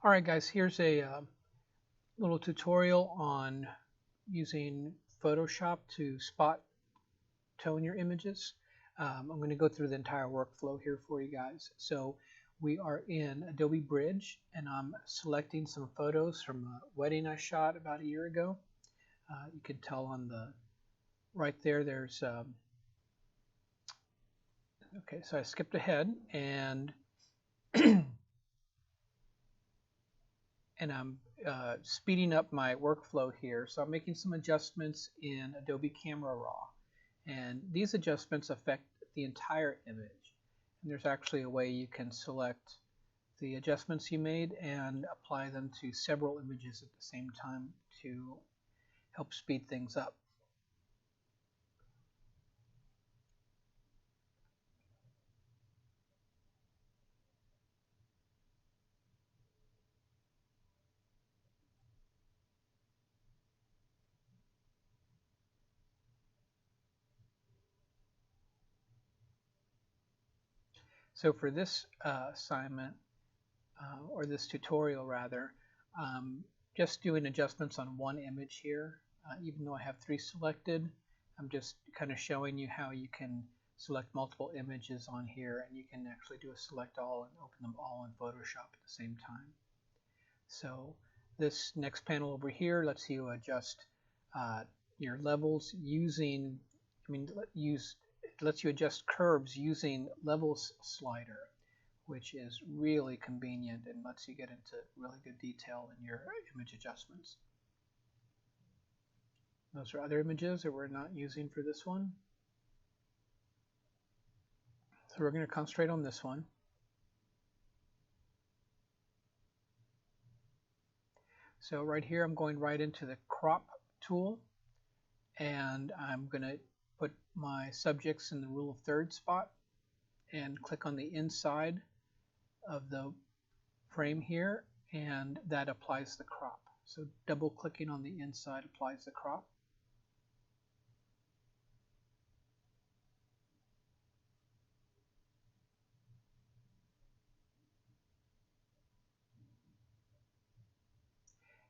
Alright guys, here's a little tutorial on using Photoshop to spot tone your images. I'm going to go through the entire workflow here for you guys. So we are in Adobe Bridge and I'm selecting some photos from a wedding I shot about a year ago. You can tell on the right there's okay, so I skipped ahead and and I'm speeding up my workflow here. So I'm making some adjustments in Adobe Camera Raw. And these adjustments affect the entire image. And there's actually a way you can select the adjustments you made and apply them to several images at the same time to help speed things up. So for this assignment, or this tutorial rather, just doing adjustments on one image here. Even though I have 3 selected, I'm just kind of showing you how you can select multiple images on here, and you can actually do a select all and open them all in Photoshop at the same time. So this next panel over here lets you adjust your levels using, it lets you adjust curves using levels slider, which is really convenient and lets you get into really good detail in your image adjustments. Those are other images that we're not using for this one. So we're going to concentrate on this one. So right here I'm going right into the crop tool, and I'm going to put my subjects in the rule of thirds spot and click on the inside of the frame here, and that applies the crop. So double clicking on the inside applies the crop.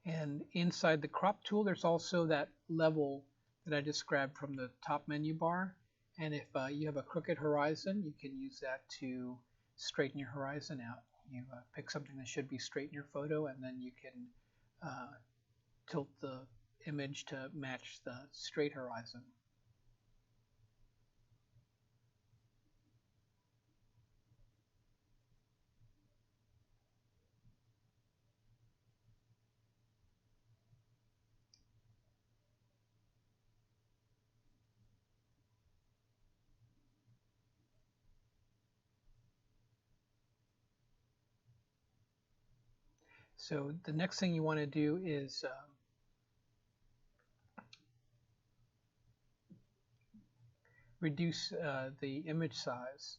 And inside the crop tool there's also that level that I described from the top menu bar, and if you have a crooked horizon, you can use that to straighten your horizon out. You pick something that should be straight in your photo, and then you can tilt the image to match the straight horizon. So the next thing you want to do is reduce the image size.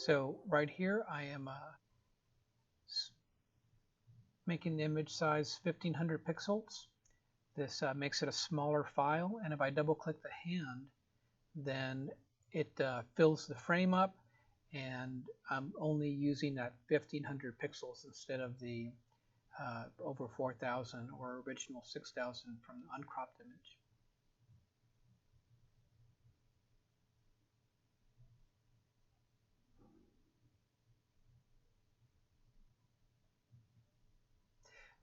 So right here I am making the image size 1500 pixels. This makes it a smaller file, and if I double click the hand, then it fills the frame up, and I'm only using that 1500 pixels instead of the over 4000 or original 6000 from the uncropped image.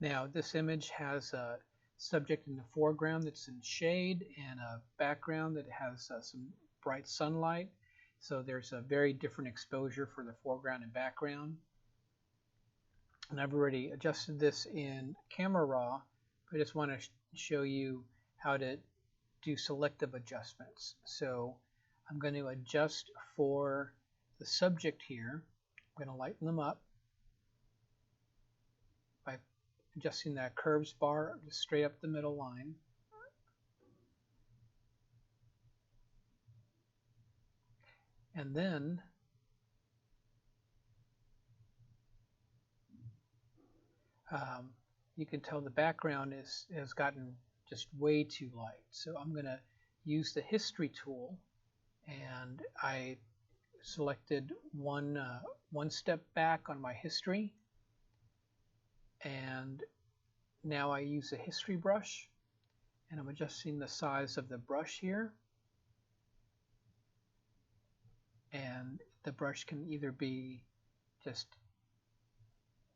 Now this image has a subject in the foreground that's in shade and a background that has some bright sunlight. So there's a very different exposure for the foreground and background. And I've already adjusted this in Camera Raw. I just want to show you how to do selective adjustments. So I'm going to adjust for the subject here. I'm going to lighten them up by adjusting that curves bar just straight up the middle line. And then you can tell the background has gotten just way too light. So I'm going to use the history tool, and I selected one step back on my history, and now I use a history brush, and I'm adjusting the size of the brush here. And the brush can either be just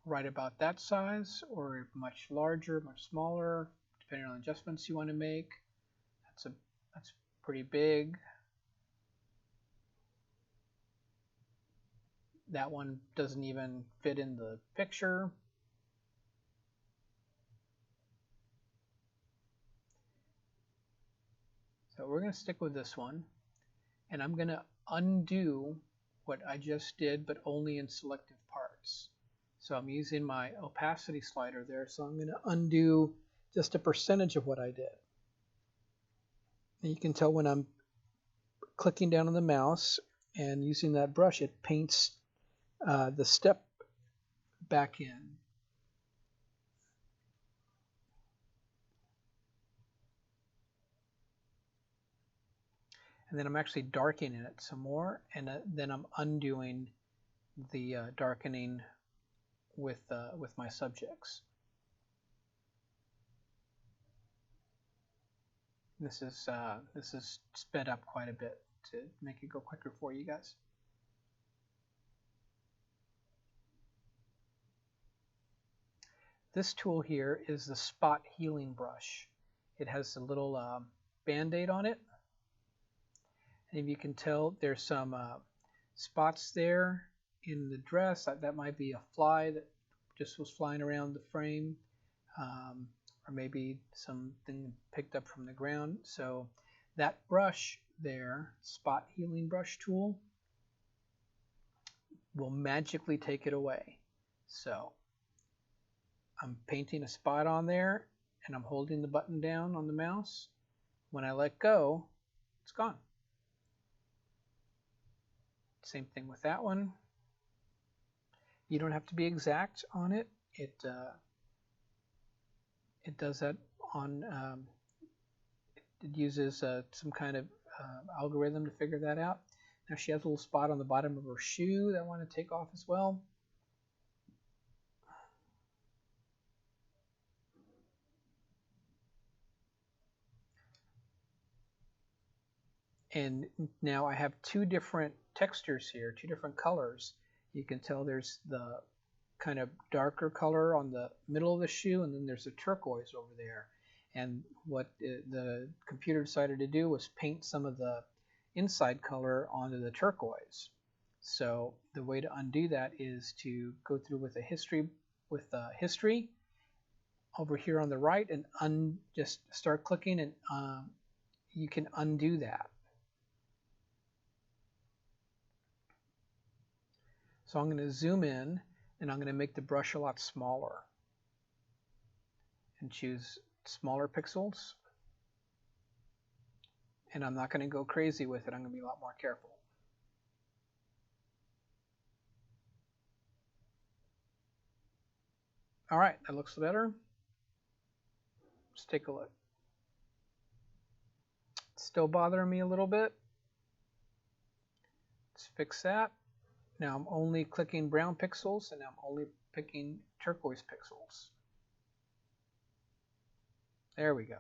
right about that size or much larger, much smaller, depending on adjustments you want to make. That's pretty big. That one doesn't even fit in the picture. So we're going to stick with this one, and I'm going to undo what I just did, but only in selective parts. So I'm using my opacity slider there, so I'm going to undo just a percentage of what I did. And you can tell when I'm clicking down on the mouse and using that brush, it paints the step back in. And then I'm actually darkening it some more, and then I'm undoing the darkening with my subjects. This is sped up quite a bit to make it go quicker for you guys. This tool here is the spot healing brush. It has a little band-aid on it. And if you can tell, there's some spots there in the dress. That might be a fly that just was flying around the frame, or maybe something picked up from the ground. So that brush there, spot healing brush tool, will magically take it away. So I'm painting a spot on there, and I'm holding the button down on the mouse. When I let go, it's gone. Same thing with that one. You don't have to be exact on it. It does that on. It uses some kind of algorithm to figure that out. Now she has a little spot on the bottom of her shoe that I want to take off as well. And now I have two different textures here, two different colors. You can tell there's the kind of darker color on the middle of the shoe, and then there's a turquoise over there. And what the computer decided to do was paint some of the inside color onto the turquoise. So the way to undo that is to go through with a history over here on the right, and just start clicking, and you can undo that. So I'm going to zoom in, and I'm going to make the brush a lot smaller and choose smaller pixels. And I'm not going to go crazy with it. I'm going to be a lot more careful. All right, that looks better. Let's take a look. It's still bothering me a little bit. Let's fix that. Now I'm only clicking brown pixels, and I'm only picking turquoise pixels. There we go.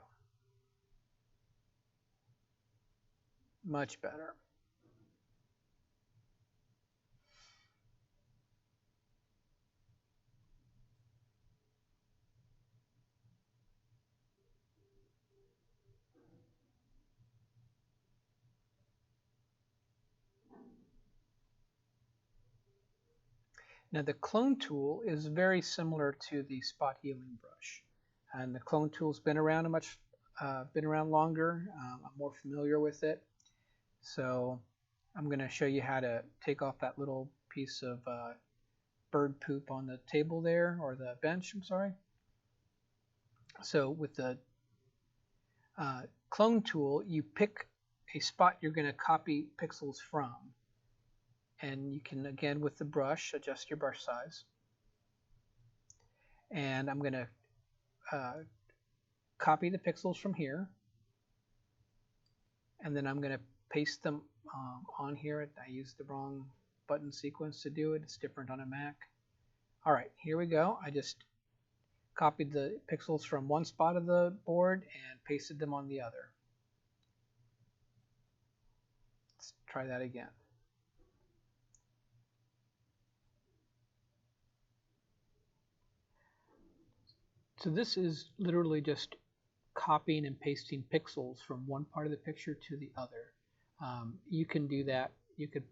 Much better. Now the clone tool is very similar to the spot healing brush, and the clone tool's been around longer. I'm more familiar with it, so I'm going to show you how to take off that little piece of bird poop on the table there, or the bench, I'm sorry. So with the clone tool, you pick a spot you're going to copy pixels from. and you can, again, with the brush, adjust your brush size. And I'm going to copy the pixels from here, and then I'm going to paste them on here. I used the wrong button sequence to do it. It's different on a Mac. All right, here we go. I just copied the pixels from one spot of the board and pasted them on the other. Let's try that again. So this is literally just copying and pasting pixels from one part of the picture to the other. You can do that. You could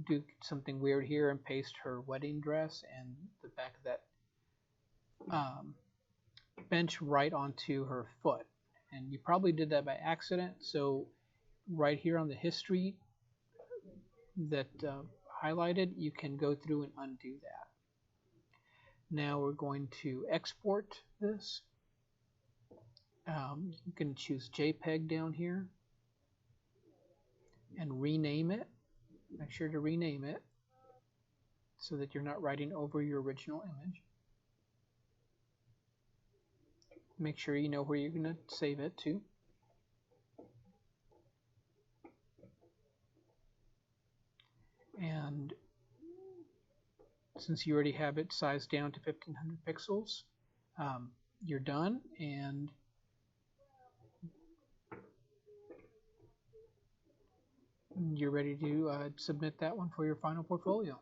do something weird here and paste her wedding dress and the back of that bench right onto her foot. And you probably did that by accident. So right here on the history that highlighted, you can go through and undo that. Now we're going to export this. You can choose JPEG down here and rename it. Make sure to rename it so that you're not writing over your original image. Make sure you know where you're going to save it to. And since you already have it sized down to 1500 pixels, you're done, and you're ready to submit that one for your final portfolio.